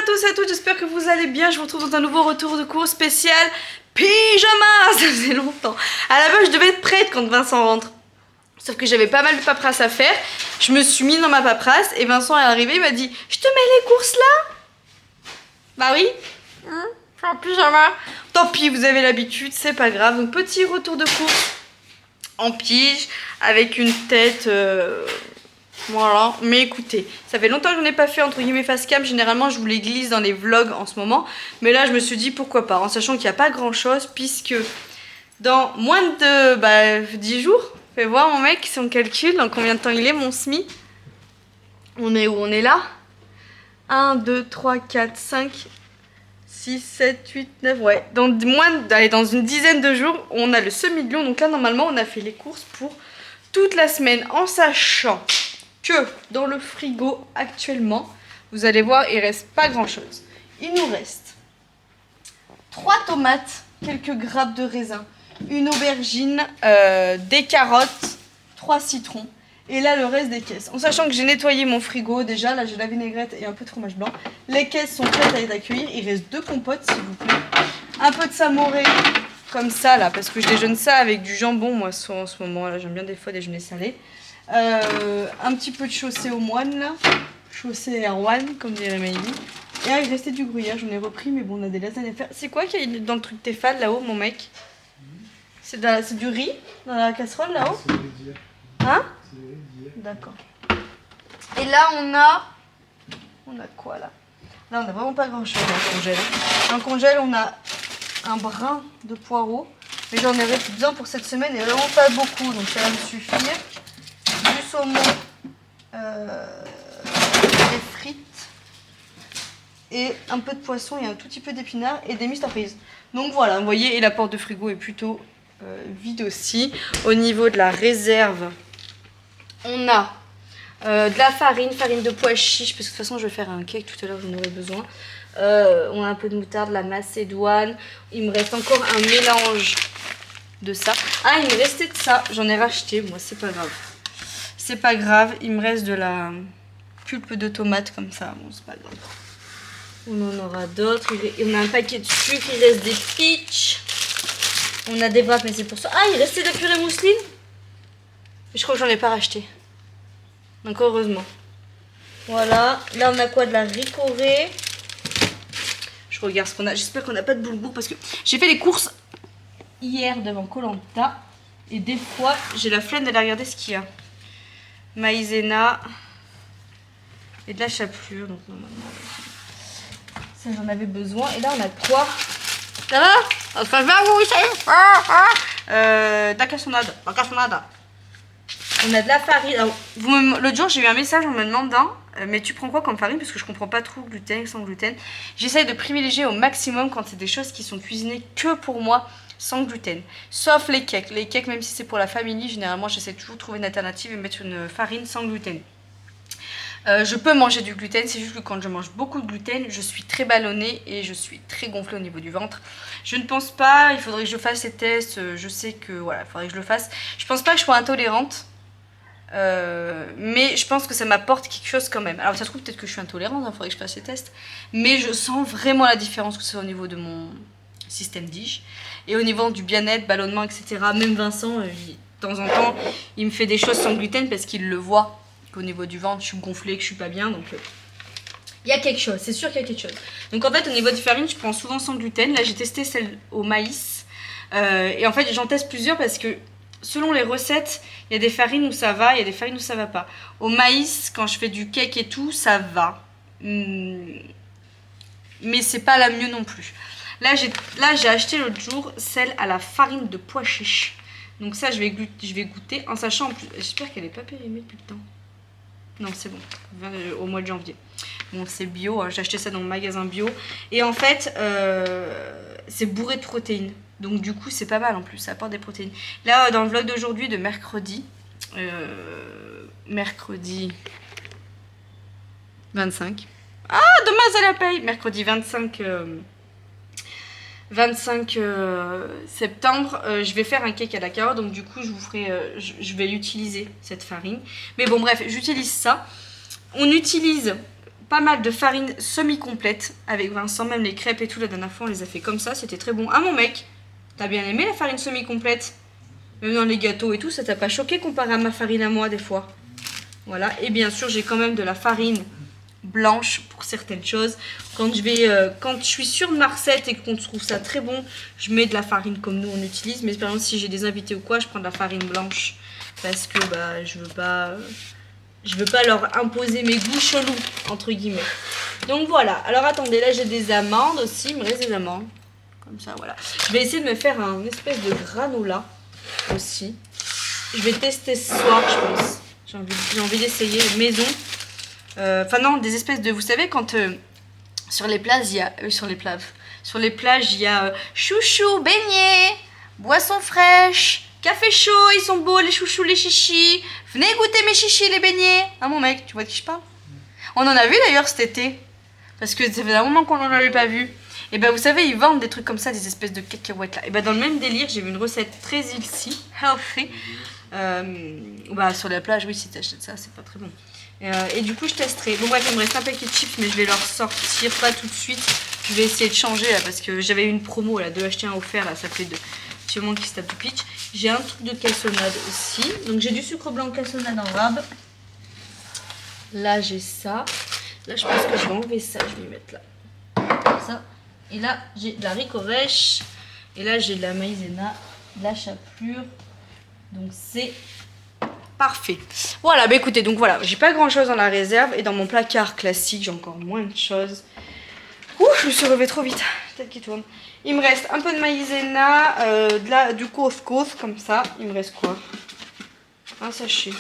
tous et à toutes, j'espère que vous allez bien. Je vous retrouve dans un nouveau retour de cours spécial pyjama. Ça faisait longtemps. À la base, je devais être prête quand Vincent rentre. Sauf que j'avais pas mal de paperasse à faire. Je me suis mise dans ma paperasse et Vincent est arrivé, il m'a dit « Je te mets les courses là ?» Bah oui, je suis en pyjama. Tant pis, vous avez l'habitude, c'est pas grave. Donc petit retour de course en pige avec une tête... Voilà, mais écoutez, ça fait longtemps que je n'en ai pas fait entre guillemets face cam. Généralement, je vous les glisse dans les vlogs en ce moment. Mais là, je me suis dit pourquoi pas, en sachant qu'il n'y a pas grand chose, puisque dans moins de 10 jours, fais voir mon mec, si on calcule, dans combien de temps il est mon SMI. On est où? On est là 1, 2, 3, 4, 5, 6, 7, 8, 9, ouais. Dans une dizaine de jours, on a le semi-million. Donc là, normalement, on a fait les courses pour toute la semaine, en sachant que dans le frigo actuellement, vous allez voir, il reste pas grand chose. Il nous reste 3 tomates, quelques grappes de raisin, une aubergine, des carottes, 3 citrons et là le reste des caisses. En sachant que j'ai nettoyé mon frigo déjà, là j'ai la vinaigrette et un peu de fromage blanc. Les caisses sont prêtes à être accueillies, il reste 2 compotes s'il vous plaît. Un peu de samouré comme ça là, parce que je déjeune ça avec du jambon moi en ce moment là, j'aime bien des fois déjeuner salé. Un petit peu de chaussée aux moines là, chaussée Erwan comme dirait Maïli. Et là il restait du gruyère, j'en ai repris mais bon on a des lasagnes à faire. C'est quoi qu'il y a dans le truc Tefal là-haut mon mec? C'est du riz dans la casserole là-haut? Hein? D'accord. Et là on a quoi là? Là on a vraiment pas grand chose dans le congèle. Dans le congèle on a un brin de poireau. Mais j'en aurais besoin pour cette semaine et vraiment pas beaucoup donc ça va me suffire. Du saumon, des frites et un peu de poisson et un tout petit peu d'épinards et des mistaprises. Donc voilà, vous voyez, et la porte de frigo est plutôt vide aussi. Au niveau de la réserve, on a de la farine de pois chiches, parce que de toute façon je vais faire un cake tout à l'heure, j'en aurai besoin. On a un peu de moutarde, de la macédoine. Il me reste encore un mélange de ça. Ah, il me restait de ça, j'en ai racheté, moi c'est pas grave. C'est pas grave, il me reste de la pulpe de tomate comme ça, bon c'est pas grave. On en aura d'autres, on a un paquet de sucre, il reste des peach. On a des wraps mais c'est pour ça. Ah, il restait de la purée mousseline. Je crois que j'en ai pas racheté. Donc heureusement. Voilà, là on a quoi? De la ricorée. Je regarde ce qu'on a, j'espère qu'on n'a pas de boulgour parce que j'ai fait les courses hier devant Koh Lanta. Et des fois j'ai la flemme d'aller regarder ce qu'il y a. Maïzena et de la chapelure, donc normalement ça j'en avais besoin. Et là on a quoi? Ça va? Enfin je vais vous la cassonade. On a de la farine. L'autre jour j'ai eu un message en me demandant mais tu prends quoi comme farine, parce que je comprends pas trop gluten, sans gluten. J'essaye de privilégier au maximum quand c'est des choses qui sont cuisinées que pour moi, sans gluten. Sauf les cakes. Les cakes, même si c'est pour la famille, généralement j'essaie toujours de trouver une alternative et mettre une farine sans gluten. Je peux manger du gluten, c'est juste que quand je mange beaucoup de gluten, je suis très ballonnée et je suis très gonflée au niveau du ventre. Je ne pense pas, il faudrait que je fasse ces tests, je sais que voilà, il faudrait que je le fasse. Je pense pas que je sois intolérante. Mais je pense que ça m'apporte quelque chose quand même. Alors ça se trouve peut-être que je suis intolérante, il faudrait que je fasse les tests. Mais je sens vraiment la différence, que ce soit au niveau de mon système dig et au niveau du bien-être, ballonnement, etc. Même Vincent, de temps en temps, il me fait des choses sans gluten parce qu'il le voit qu'au niveau du ventre, je suis gonflée, que je suis pas bien. Donc il y a quelque chose, c'est sûr qu'il y a quelque chose. Donc en fait au niveau des farines, je prends souvent sans gluten. Là j'ai testé celle au maïs. Et en fait j'en teste plusieurs parce que selon les recettes, il y a des farines où ça va, il y a des farines où ça va pas. Au maïs, quand je fais du cake et tout, ça va. Mais c'est pas la mieux non plus. Là, j'ai acheté l'autre jour celle à la farine de pois chiches. Donc ça, je vais goûter en sachant en plus... J'espère qu'elle n'est pas périmée depuis le temps. Non, c'est bon. Au mois de janvier. Bon, c'est bio. J'ai acheté ça dans le magasin bio. Et en fait, c'est bourré de protéines. Donc du coup c'est pas mal en plus, ça apporte des protéines. Là dans le vlog d'aujourd'hui de mercredi 25. Ah demain c'est la paye. Mercredi 25 septembre, je vais faire un cake à la carotte. Donc du coup je vous ferai, je vais utiliser cette farine. Mais bon bref, j'utilise ça. On utilise pas mal de farine semi-complète avec Vincent. Même les crêpes et tout, la dernière fois on les a fait comme ça, c'était très bon. Ah mon mec, t'as bien aimé la farine semi-complète? Même dans les gâteaux et tout, ça t'a pas choqué comparé à ma farine à moi des fois? Voilà, et bien sûr j'ai quand même de la farine blanche pour certaines choses. Quand je suis sûre de ma recette et qu'on trouve ça très bon, je mets de la farine comme nous on utilise. Mais par exemple si j'ai des invités ou quoi, je prends de la farine blanche parce que bah je veux pas leur imposer mes goûts chelous entre guillemets. Donc voilà, alors attendez, là j'ai des amandes aussi, il me reste des amandes comme ça, voilà. Je vais essayer de me faire un espèce de granola aussi. Je vais tester ce soir je pense. J'ai envie d'essayer maison. Enfin non, des espèces de... Vous savez quand sur les plages il y a... sur les plages il y a chouchou, beignets, boissons fraîches, café chaud, ils sont beaux les chouchous, les chichis. Venez goûter mes chichis, les beignets. Ah mon mec, tu vois de qui je parle? On en a vu d'ailleurs cet été. Parce que ça faisait un moment qu'on n'en avait pas vu. Et ben vous savez, ils vendent des trucs comme ça, des espèces de cacahuètes là. Et ben dans le même délire, j'ai vu une recette très healthy, bah sur la plage, oui, si t'achètes ça, c'est pas très bon. Et du coup, je testerai. Bon bref, il me reste un paquet de chips, mais je vais leur sortir pas tout de suite. Je vais essayer de changer là, parce que j'avais une promo là, de acheter un offert là, ça fait de... Petit moment qui se tape du pitch. J'ai un truc de cassonade aussi. Donc j'ai du sucre blanc cassonade en rab. Là j'ai ça. Là je pense que je vais enlever ça, je vais mettre là. Comme ça. Et là j'ai de la ricorèche. Et là j'ai de la maïzena, de la chapelure. Donc c'est parfait. Voilà, bah écoutez, donc voilà, j'ai pas grand chose dans la réserve. Et dans mon placard classique, j'ai encore moins de choses. Ouh, je me suis relevée trop vite. Tête qui tourne. Il me reste un peu de maïzena, du couscous comme ça. Il me reste quoi? Un sachet.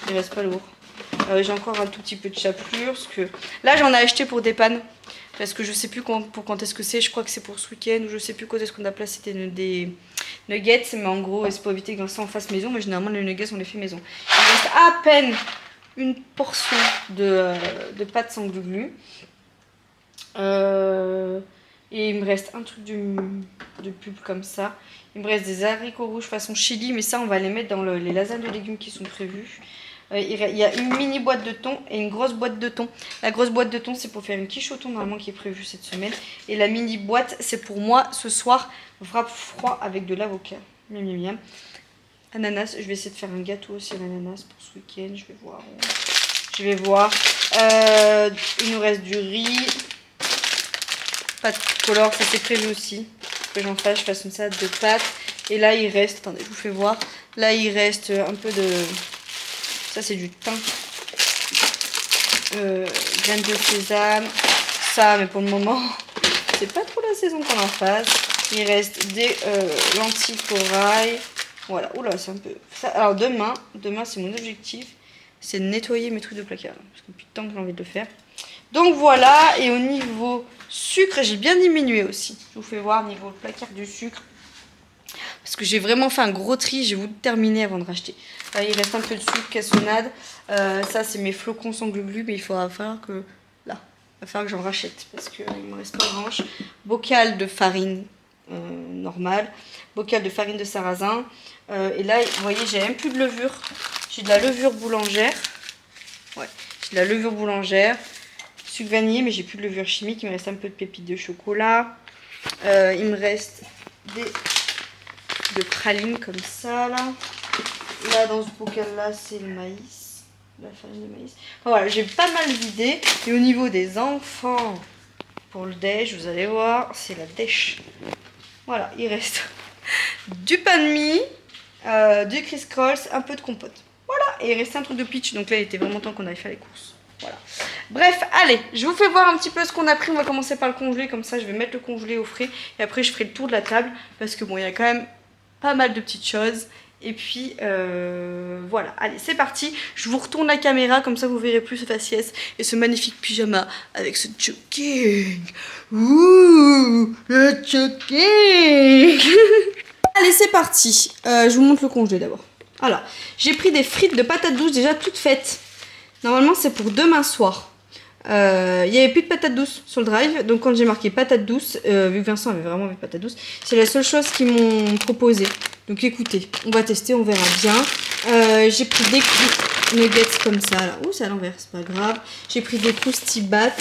Il reste pas lourd. J'ai encore un tout petit peu de chapelure. Parce que là, j'en ai acheté pour des pannes. Parce que je sais plus pour quand est-ce que c'est. Je crois que c'est pour ce week-end. Ou je sais plus quand est-ce qu'on a placé des nuggets. Mais en gros, c'est pour éviter que Vincent en fasse maison. Mais généralement, les nuggets, on les fait maison. Il me reste à peine une portion de pâte sans glu-glu. Et il me reste un truc de pub comme ça. Il me reste des haricots rouges façon chili, mais ça on va les mettre dans les lasagnes de légumes qui sont prévues. Il y a une mini boîte de thon et une grosse boîte de thon. La grosse boîte de thon c'est pour faire une quiche au thon normalement qui est prévue cette semaine. Et la mini boîte c'est pour moi ce soir, wrap froid avec de l'avocat. Miam miam miam. Ananas, je vais essayer de faire un gâteau aussi à l'ananas pour ce week-end, je vais voir. Il nous reste du riz. Pâte color, ça c'est prévu aussi. Que j'en fasse, je fasse une salade de pâtes. Et là il reste, attendez, je vous fais voir. Là il reste un peu de... Ça c'est du thym. Graines de sésame. Ça, mais pour le moment, c'est pas trop la saison qu'on en fasse. Il reste des lentilles corail. Voilà, oula, c'est un peu... Ça, alors demain c'est mon objectif. C'est de nettoyer mes trucs de placard. Parce que depuis le temps que j'ai envie de le faire. Donc voilà, et au niveau sucre, j'ai bien diminué aussi. Je vous fais voir niveau placard du sucre. Parce que j'ai vraiment fait un gros tri, j'ai voulu terminer avant de racheter. Il reste un peu de sucre, cassonade. Ça, c'est mes flocons sans glu-glu, mais il va falloir que... Là, il va falloir que j'en rachète. Parce qu'il ne me reste pas grand chose. Bocal de farine normale. Bocal de farine de sarrasin. Et là, vous voyez, j'ai même plus de levure. J'ai de la levure boulangère. Ouais, j'ai de la levure boulangère. Sucre vanillé, mais j'ai plus de levure chimique. Il me reste un peu de pépites de chocolat. Il me reste de pralines comme ça là. Là dans ce bocal là c'est le maïs, la farine de maïs. Enfin, voilà, j'ai pas mal d'idées. Et au niveau des enfants, pour le déj, vous allez voir, c'est la dèche. Voilà, il reste du pain de mie, du criss-cross, un peu de compote. Voilà, et il restait un truc de pitch. Donc là il était vraiment temps qu'on aille faire les courses. Voilà. Bref, allez, je vous fais voir un petit peu ce qu'on a pris. On va commencer par le congelé, comme ça je vais mettre le congelé au frais. Et après je ferai le tour de la table. Parce que bon, il y a quand même pas mal de petites choses. Et puis voilà, allez c'est parti. Je vous retourne la caméra, comme ça vous verrez plus ce faciès et ce magnifique pyjama avec ce choking. Ouh, le choking. Allez c'est parti, je vous montre le congelé d'abord. Alors, j'ai pris des frites de patates douces déjà toutes faites. Normalement c'est pour demain soir. Il n'y avait plus de patates douces sur le drive, donc quand j'ai marqué patates douces, vu que Vincent avait vraiment envie de patates douces, c'est la seule chose qu'ils m'ont proposé. Donc écoutez, on va tester, on verra bien. J'ai pris des nuggets comme ça, là. Ouh, c'est à l'envers, c'est pas grave. J'ai pris des Croustibat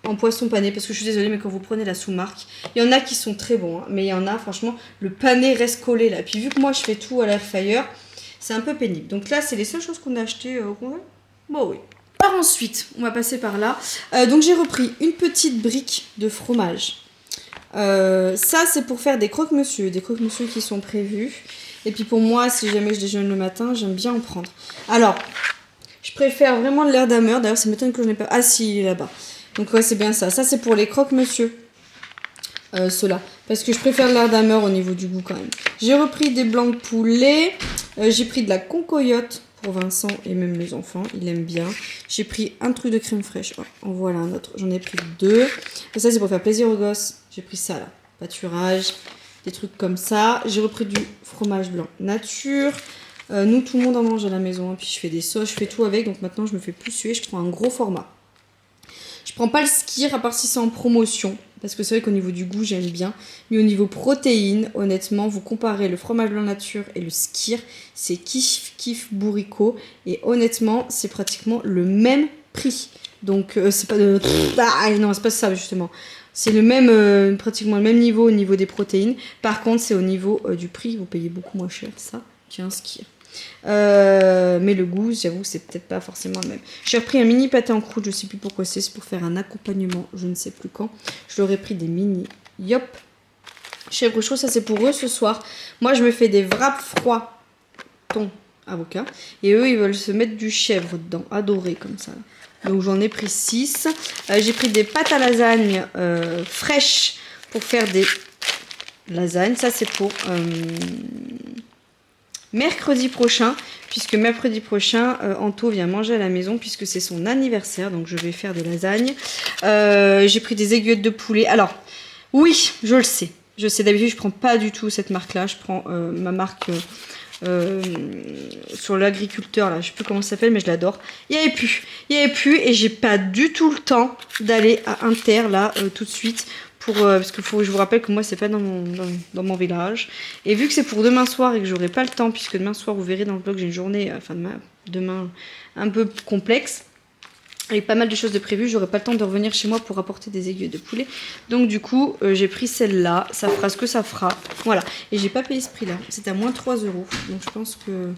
en poisson pané, parce que je suis désolée, mais quand vous prenez la sous-marque, il y en a qui sont très bons, hein, mais il y en a, franchement, le pané reste collé là. Puis vu que moi je fais tout à l'air fryer, c'est un peu pénible. Donc là, c'est les seules choses qu'on a achetées. Bon, oui. Par ensuite, on va passer par là. Donc j'ai repris une petite brique de fromage. Ça, c'est pour faire des croque-monsieur. Des croque-monsieur qui sont prévus. Et puis pour moi, si jamais je déjeune le matin, j'aime bien en prendre. Alors, je préfère vraiment le l'air d'Hammer. D'ailleurs, ça m'étonne que je n'ai pas... Ah si, il est là-bas. Donc ouais, c'est bien ça. Ça, c'est pour les croque-monsieur. Ceux-là. Parce que je préfère l'air d'Hammer au niveau du goût quand même. J'ai repris des blancs de poulet. J'ai pris de la concoyote pour Vincent et même les enfants. Il aime bien. J'ai pris un truc de crème fraîche. Oh, en voilà un autre. J'en ai pris 2. Et ça, c'est pour faire plaisir aux gosses. J'ai pris ça là. Pâturage. Des trucs comme ça. J'ai repris du fromage blanc nature. Nous, tout le monde en mange à la maison. Puis je fais des sauces, je fais tout avec. Donc maintenant, je me fais plus suer. Je prends un gros format. Je prends pas le Skyr à part si c'est en promotion. Parce que c'est vrai qu'au niveau du goût, j'aime bien. Mais au niveau protéines, honnêtement, vous comparez le fromage blanc nature et le Skyr. C'est kiff bourricot. Et honnêtement, c'est pratiquement le même prix. Donc, c'est pas de... non, c'est pas ça, justement. C'est le même, pratiquement le même niveau au niveau des protéines. Par contre, c'est au niveau du prix. Vous payez beaucoup moins cher, ça, qu'un Skyr. Mais le goût, j'avoue, c'est peut-être pas forcément le même. J'ai repris un mini pâté en croûte, je sais plus pourquoi c'est pour faire un accompagnement, je ne sais plus quand. Je leur ai pris des mini yop chèvre chaud, ça c'est pour eux ce soir. Moi je me fais des wraps froids thon avocat et eux ils veulent se mettre du chèvre dedans, adoré comme ça. Donc j'en ai pris 6. J'ai pris des pâtes à lasagne fraîches pour faire des lasagnes. Ça c'est pour mercredi prochain, puisque mercredi prochain, Anto vient manger à la maison, puisque c'est son anniversaire, donc je vais faire des lasagnes. J'ai pris des aiguillettes de poulet. Alors, oui, je le sais. Je sais, d'habitude, je prends pas du tout cette marque-là. Je prends ma marque sur l'agriculteur, là, je sais plus comment ça s'appelle, mais je l'adore. Il y avait plus, et j'ai pas du tout le temps d'aller à Inter, là, tout de suite. Parce que je vous rappelle que moi c'est pas dans mon village, et vu que c'est pour demain soir et que j'aurai pas le temps, puisque demain soir vous verrez dans le vlog j'ai une journée, demain un peu complexe avec pas mal de choses de prévues, j'aurai pas le temps de revenir chez moi pour apporter des aiguilles de poulet, donc du coup j'ai pris celle-là, ça fera ce que ça fera, voilà, et j'ai pas payé ce prix là, c'est à moins 3 €, donc je pense que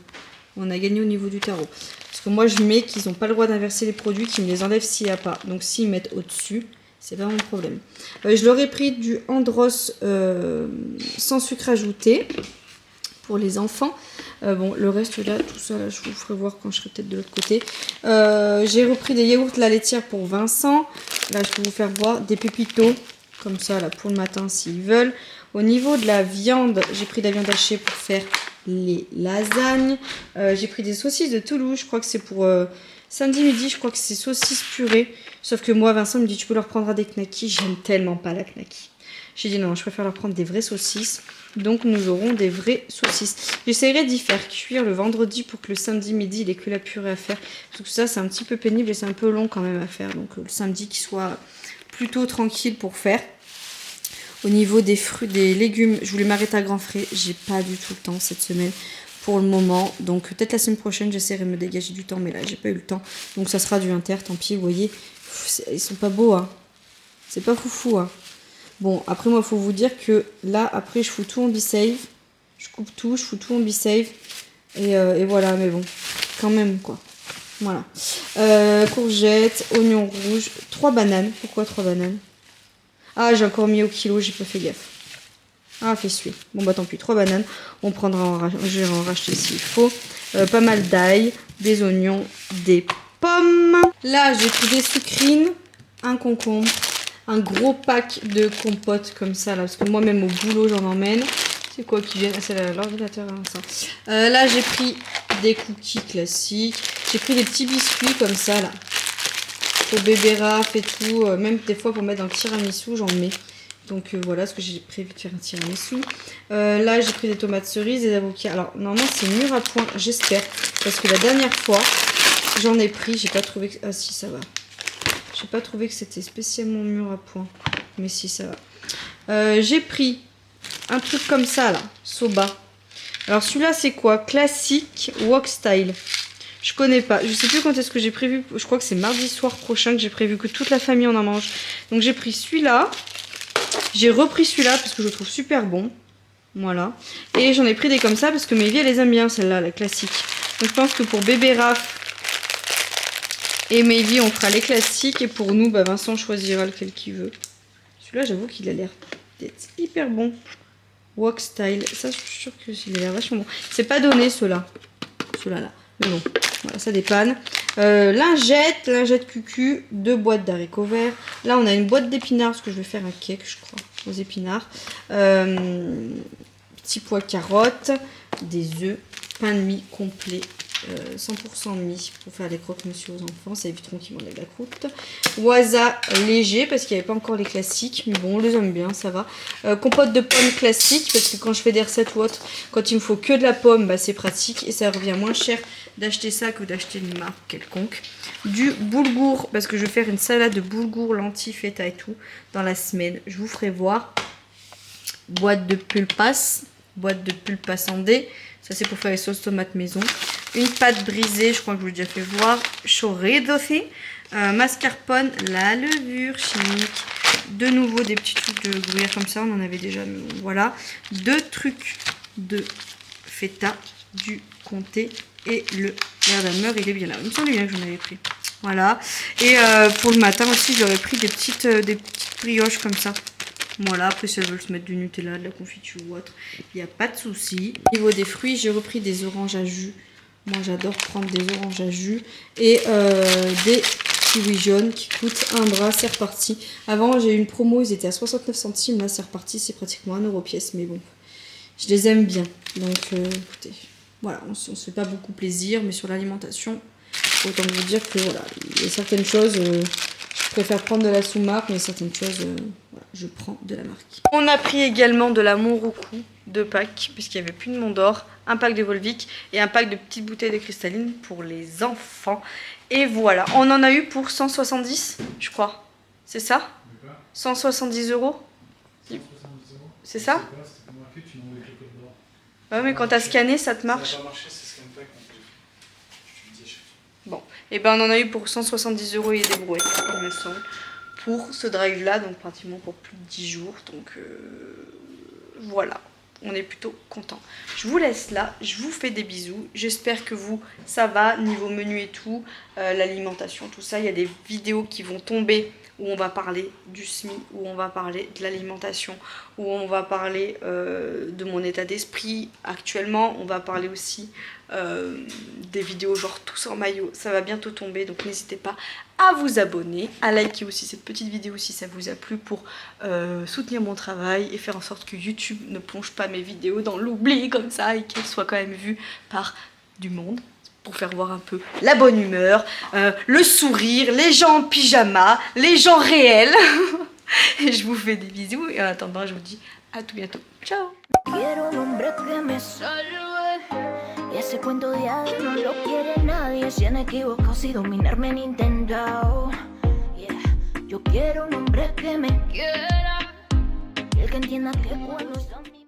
on a gagné au niveau du tarot, parce que moi je mets qu'ils ont pas le droit d'inverser les produits, qu'ils me les enlèvent s'il n'y a pas, donc s'ils mettent au dessus c'est pas mon problème. Je leur ai pris du Andros sans sucre ajouté pour les enfants. Bon, le reste là, tout ça, là, je vous ferai voir quand je serai peut-être de l'autre côté. J'ai repris des yaourts la laitière pour Vincent. Là, je peux vous faire voir des pépitos, comme ça, là, pour le matin s'ils veulent. Au niveau de la viande, j'ai pris de la viande hachée pour faire les lasagnes. J'ai pris des saucisses de Toulouse, je crois que c'est pour... samedi midi, je crois que c'est saucisses purées. Sauf que moi, Vincent me dit, tu peux leur prendre des knackis. J'aime tellement pas la knacki. J'ai dit non, je préfère leur prendre des vraies saucisses. Donc nous aurons des vraies saucisses. J'essaierai d'y faire cuire le vendredi pour que le samedi midi, il ait que la purée à faire. Parce que ça, c'est un petit peu pénible et c'est un peu long quand même à faire. Donc le samedi, qu'il soit plutôt tranquille pour faire. Au niveau des fruits, des légumes, je voulais m'arrêter à Grand Frais. J'ai pas du tout le temps cette semaine. Pour le moment, donc peut-être la semaine prochaine j'essaierai de me dégager du temps, mais là j'ai pas eu le temps, donc ça sera du Inter, tant pis. Vous voyez, ils sont pas beaux, hein, c'est pas foufou, hein. Bon, après moi il faut vous dire que là après je fous tout en B-Save, je coupe tout, je fous tout en B-Save, et voilà, mais bon, quand même quoi, voilà. Courgettes, oignons rouges, 3 bananes. Pourquoi 3 bananes? Ah, j'ai encore mis au kilo, j'ai pas fait gaffe. Ah, fait suer. Bon, bah tant pis, 3 bananes. On prendra, je vais en racheter s'il faut. Pas mal d'ail, des oignons, des pommes. Là, j'ai pris des sucrines, un concombre, un gros pack de compotes comme ça, là. Parce que moi, même au boulot, j'en emmène. C'est quoi qui vient? Ah, c'est l'ordinateur, hein, ça. Là, j'ai pris des cookies classiques. J'ai pris des petits biscuits comme ça, là. Pour bébé Raph et tout. Même des fois, pour mettre dans le tiramisu, j'en mets. Donc voilà ce que j'ai prévu de faire un tiramisu. Là j'ai pris des tomates cerises, des avocats. Alors normalement c'est mûr à point, j'espère. Parce que la dernière fois j'en ai pris, j'ai pas trouvé que... Ah si ça va. J'ai pas trouvé que c'était spécialement mûr à point. Mais si, ça va. J'ai pris un truc comme ça là, Soba. Alors celui-là c'est quoi? Classique Wok Style. Je connais pas, je sais plus quand est-ce que j'ai prévu. Je crois que c'est mardi soir prochain que j'ai prévu que toute la famille en mange. Donc j'ai pris celui-là. J'ai repris celui-là parce que je le trouve super bon. Voilà. Et j'en ai pris des comme ça parce que Mélie elle les aime bien celle-là, la classique. Donc je pense que pour bébé Raph et Mélie on fera les classiques. Et pour nous, bah, Vincent choisira lequel qu'il veut. Celui-là j'avoue qu'il a l'air d'être hyper bon. Wok Style, ça je suis sûre qu'il a l'air vachement bon. C'est pas donné ceux-là. Ceux-là là. Mais bon, voilà, ça dépanne. Lingette cucu, 2 boîtes d'haricots verts. Là on a une boîte d'épinards parce que je vais faire un cake je crois, aux épinards. Petits pois carottes, des œufs, pain de mie complet. 100% mie pour faire les croque-monsieur aux enfants, ça éviteront qu'ils m'enlèvent la croûte. Waza léger parce qu'il n'y avait pas encore les classiques, mais bon on les aime bien, ça va. Compote de pommes classique parce que quand je fais des recettes ou autre, quand il me faut que de la pomme, bah, c'est pratique et ça revient moins cher d'acheter ça que d'acheter une marque quelconque. Du boulgour parce que je vais faire une salade de boulgour, lentilles, feta et tout dans la semaine, je vous ferai voir. Boîte de pulpas en dés. Ça c'est pour faire les sauces tomates maison. Une pâte brisée, je crois que je vous l'ai déjà fait voir. Chorizo aussi. Mascarpone, la levure chimique. De nouveau des petits trucs de gruyère comme ça, on en avait déjà, mais bon, voilà. 2 trucs de feta, du comté et le verdameur, il est bien là. Il me semble bien que j'en avais pris. Voilà. Et pour le matin aussi, j'aurais pris des petites brioches comme ça. Voilà, après si elles veulent se mettre du Nutella, de la confiture ou autre, il n'y a pas de souci. Au niveau des fruits, j'ai repris des oranges à jus. Moi j'adore prendre des oranges à jus. Et des kiwis jaunes qui coûtent un bras, c'est reparti. Avant j'ai eu une promo, ils étaient à 69 centimes, là c'est reparti, c'est pratiquement 1 € pièce. Mais bon, je les aime bien. Donc écoutez, voilà, on se fait pas beaucoup plaisir, mais sur l'alimentation, autant vous dire que voilà, il y a certaines choses... je préfère prendre de la sous-marque, mais certaines choses, voilà, je prends de la marque. On a pris également de la Monroucou, 2 packs, puisqu'il n'y avait plus de Mont d'Or, un pack de Volvic et un pack de petites bouteilles de cristalline pour les enfants. Et voilà, on en a eu pour 170, je crois. C'est ça? 170 €. C'est ça? Ouais, mais quand t'as scanné, ça te marche. Bon, et ben on en a eu pour 170 € et des brouettes, il me semble, pour ce drive là, donc pratiquement pour plus de 10 jours. Donc voilà, on est plutôt content. Je vous laisse là, je vous fais des bisous. J'espère que vous, ça va, niveau menu et tout, l'alimentation, tout ça. Il y a des vidéos qui vont tomber où on va parler du SMI, où on va parler de l'alimentation, où on va parler de mon état d'esprit actuellement. On va parler aussi des vidéos genre tous en maillot. Ça va bientôt tomber, donc n'hésitez pas à vous abonner, à liker aussi cette petite vidéo si ça vous a plu pour soutenir mon travail et faire en sorte que YouTube ne plonge pas mes vidéos dans l'oubli comme ça et qu'elles soient quand même vues par du monde. Pour faire voir un peu la bonne humeur, le sourire, les gens en pyjama, les gens réels. Et je vous fais des bisous et en attendant je vous dis à tout bientôt. Ciao. Y ese cuento de hadas no lo quiere nadie. Se han equivocado si dominarme han intentado. Yeah. Yo quiero un hombre que me quiera, y el que entienda que cuando está